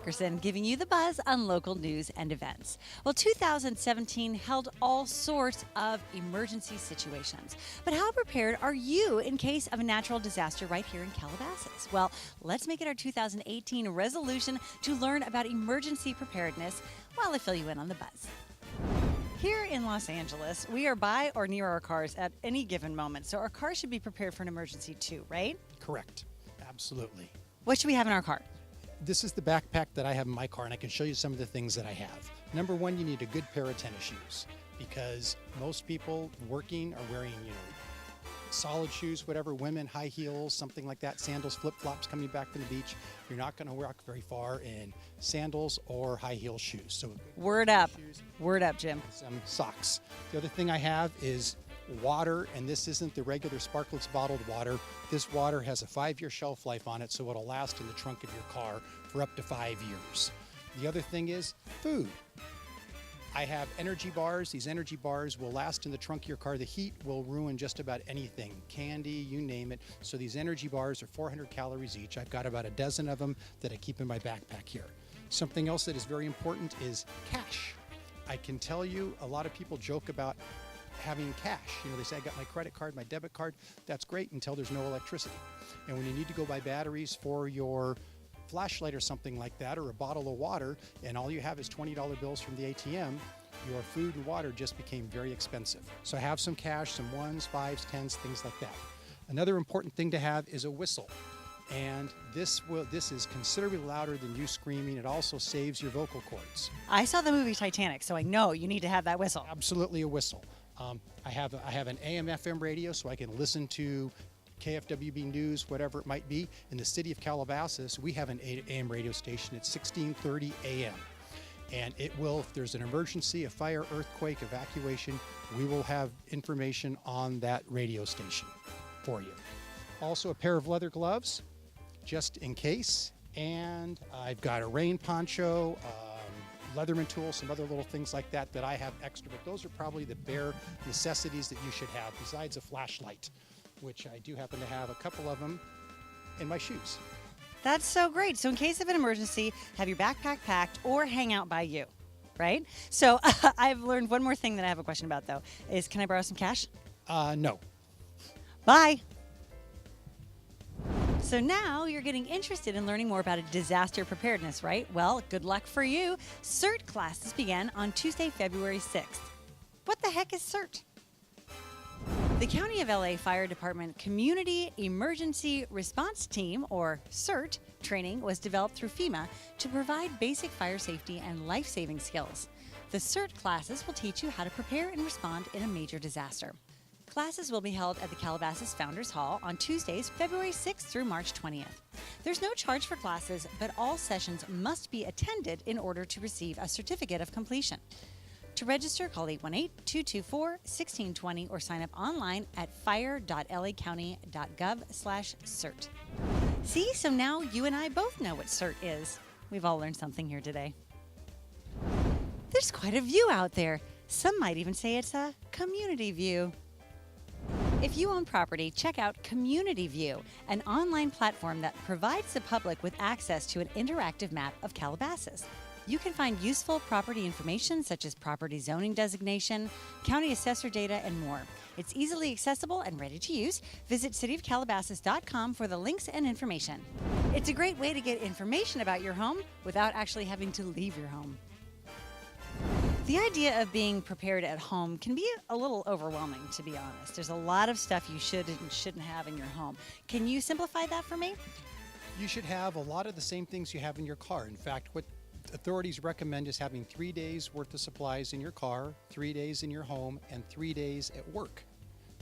Dickerson giving you the buzz on local news and events. Well, 2017 held all sorts of emergency situations. But how prepared are you in case of a natural disaster right here in Calabasas? Well, let's make it our 2018 resolution to learn about emergency preparedness while I fill you in on the buzz. Here in Los Angeles, we are by or near our cars at any given moment. So our car should be prepared for an emergency too, right? Correct. Absolutely. What should we have in our car? This is the backpack that I have in my car, and I can show you some of the things that I have. Number one, you need a good pair of tennis shoes because most people working are wearing, solid shoes, whatever, women, high heels, something like that, sandals, flip-flops coming back from the beach. You're not going to walk very far in sandals or high heel shoes. So word up. Word up, Jim. Some socks. The other thing I have is water, and this isn't the regular Sparkletts bottled water. This water has a 5-year shelf life on it, so it'll last in the trunk of your car for up to 5 years. The other thing is food. I have energy bars. These energy bars will last in the trunk of your car. The heat will ruin just about anything, candy, you name it. So these energy bars are 400 calories each. I've got about a dozen of them that I keep in my backpack here. Something else that is very important is cash. I can tell you, a lot of people joke about having cash. They say, I got my credit card, my debit card. That's great until there's no electricity. And when you need to go buy batteries for your flashlight or something like that, or a bottle of water, and all you have is $20 bills from the ATM, your food and water just became very expensive. So have some cash, some 1s, 5s, 10s, things like that. Another important thing to have is a whistle. And this is considerably louder than you screaming. It also saves your vocal cords. I saw the movie Titanic, so I know you need to have that whistle. Absolutely a whistle. I have an AM/FM radio, so I can listen to KFWB News, whatever it might be. In the city of Calabasas, we have an AM radio station at 1630 AM. And it will, if there's an emergency, a fire, earthquake, evacuation, we will have information on that radio station for you. Also a pair of leather gloves, just in case. And I've got a rain poncho, Leatherman tools, some other little things like that I have extra, but those are probably the bare necessities that you should have, besides a flashlight, which I do happen to have a couple of them in my shoes. That's so great. So in case of an emergency, have your backpack packed or hang out by you, right? So I've learned one more thing that I have a question about, though, is can I borrow some cash? No. Bye. So now you're getting interested in learning more about disaster preparedness, right? Well, good luck for you. CERT classes began on Tuesday, February 6th. What the heck is CERT? The County of LA Fire Department Community Emergency Response Team, or CERT, training was developed through FEMA to provide basic fire safety and life-saving skills. The CERT classes will teach you how to prepare and respond in a major disaster. Classes will be held at the Calabasas Founders Hall on Tuesdays, February 6th through March 20th. There's no charge for classes, but all sessions must be attended in order to receive a certificate of completion. To register, call 818-224-1620 or sign up online at fire.lacounty.gov/CERT. See, so now you and I both know what CERT is. We've all learned something here today. There's quite a view out there. Some might even say it's a community view. If you own property, check out Community View, an online platform that provides the public with access to an interactive map of Calabasas. You can find useful property information such as property zoning designation, county assessor data, and more. It's easily accessible and ready to use. Visit cityofcalabasas.com for the links and information. It's a great way to get information about your home without actually having to leave your home. The idea of being prepared at home can be a little overwhelming, to be honest. There's a lot of stuff you should and shouldn't have in your home. Can you simplify that for me? You should have a lot of the same things you have in your car. In fact, what authorities recommend is having 3 days worth of supplies in your car, 3 days in your home, and 3 days at work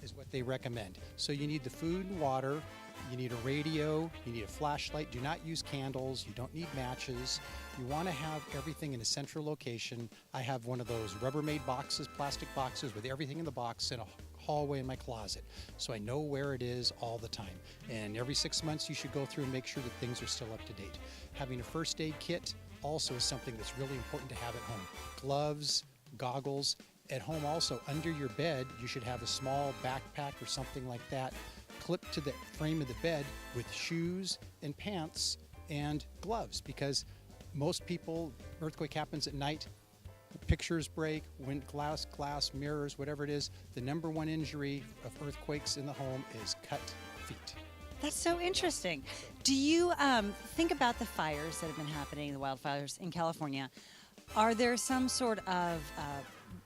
is what they recommend. So you need the food and water, you need a radio, you need a flashlight. Do not use candles, you don't need matches. You want to have everything in a central location. I have one of those Rubbermaid boxes, plastic boxes with everything in the box in a hallway in my closet. So I know where it is all the time. And every 6 months you should go through and make sure that things are still up to date. Having a first aid kit also is something that's really important to have at home. Gloves, goggles. At home also, under your bed, you should have a small backpack or something like that clipped to the frame of the bed with shoes and pants and gloves, because Most people, earthquake happens at night, pictures break, glass, mirrors, whatever it is. The number one injury of earthquakes in the home is cut feet. That's so interesting. Do you think about the fires that have been happening, the wildfires in California? Are there some sort of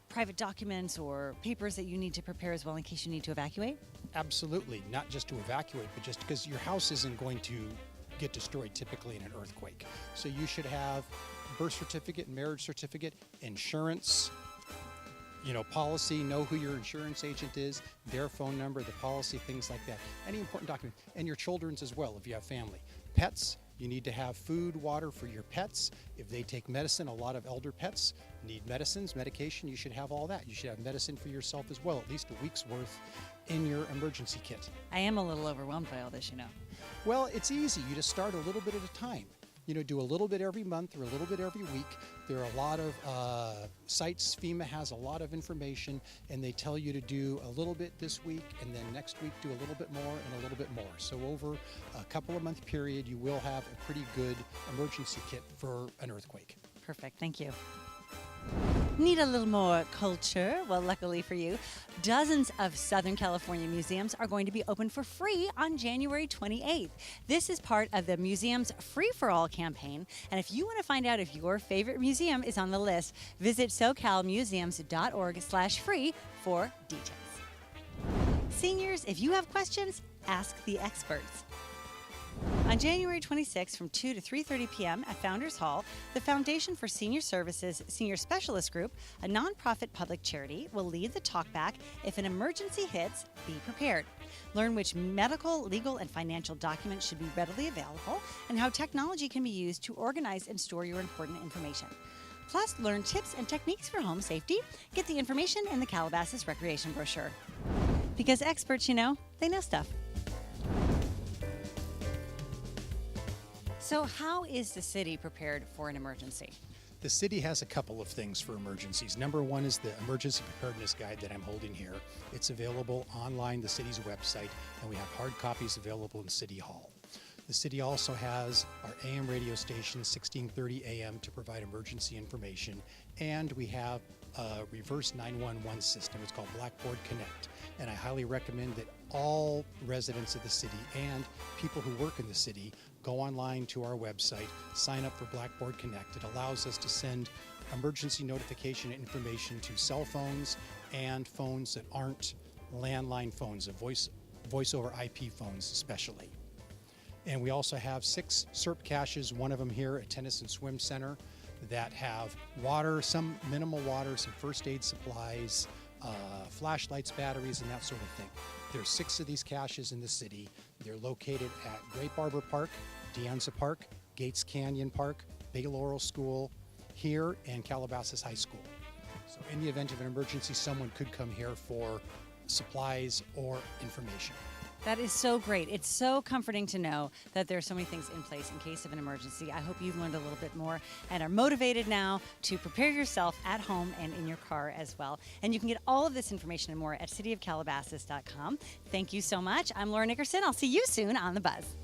private documents or papers that you need to prepare as well in case you need to evacuate? Absolutely, not just to evacuate, but just because your house isn't going to get destroyed typically in an earthquake. So you should have birth certificate, marriage certificate, insurance, policy, know who your insurance agent is, their phone number, the policy, things like that. Any important document, and your children's as well if you have family. Pets, you need to have food, water for your pets. If they take medicine, a lot of elder pets need medicines, medication. You should have all that. You should have medicine for yourself as well, at least a week's worth in your emergency kit. I am a little overwhelmed by all this, Well, it's easy. You just start a little bit at a time. Do a little bit every month or a little bit every week. There are a lot of sites. FEMA has a lot of information, and they tell you to do a little bit this week, and then next week do a little bit more and a little bit more. So over a couple of month period, you will have a pretty good emergency kit for an earthquake. Perfect. Thank you. Need a little more culture? Well, luckily for you, dozens of Southern California museums are going to be open for free on January 28th. This is part of the museum's Free for All campaign. And if you want to find out if your favorite museum is on the list, visit socalmuseums.org/free for details. Seniors, if you have questions, ask the experts. On January 26th from 2 to 3:30 p.m. at Founders Hall, the Foundation for Senior Services Senior Specialist Group, a nonprofit public charity, will lead the talkback If an Emergency Hits, Be Prepared. Learn which medical, legal, and financial documents should be readily available and how technology can be used to organize and store your important information. Plus, learn tips and techniques for home safety. Get the information in the Calabasas Recreation Brochure. Because experts, they know stuff. So how is the city prepared for an emergency? The city has a couple of things for emergencies. Number one is the Emergency Preparedness Guide that I'm holding here. It's available online, the city's website, and we have hard copies available in City Hall. The city also has our AM radio station, 1630 AM, to provide emergency information, and we have a reverse 911 system. It's called Blackboard Connect, and I highly recommend that all residents of the city and people who work in the city go online to our website, sign up for Blackboard Connect. It allows us to send emergency notification information to cell phones and phones that aren't landline phones, voice over IP phones especially. And we also have 6 SERP caches, one of them here at Tennis and Swim Center, that have water, some minimal water, some first aid supplies, flashlights, batteries, and that sort of thing. There's 6 of these caches in the city. They're located at Grape Arbor Park, Deanza Park, Gates Canyon Park, Bay Laurel School, here, and Calabasas High School. So in the event of an emergency, someone could come here for supplies or information. That is so great. It's so comforting to know that there are so many things in place in case of an emergency. I hope you've learned a little bit more and are motivated now to prepare yourself at home and in your car as well. And you can get all of this information and more at cityofcalabasas.com. Thank you so much. I'm Laura Nickerson. I'll see you soon on The Buzz.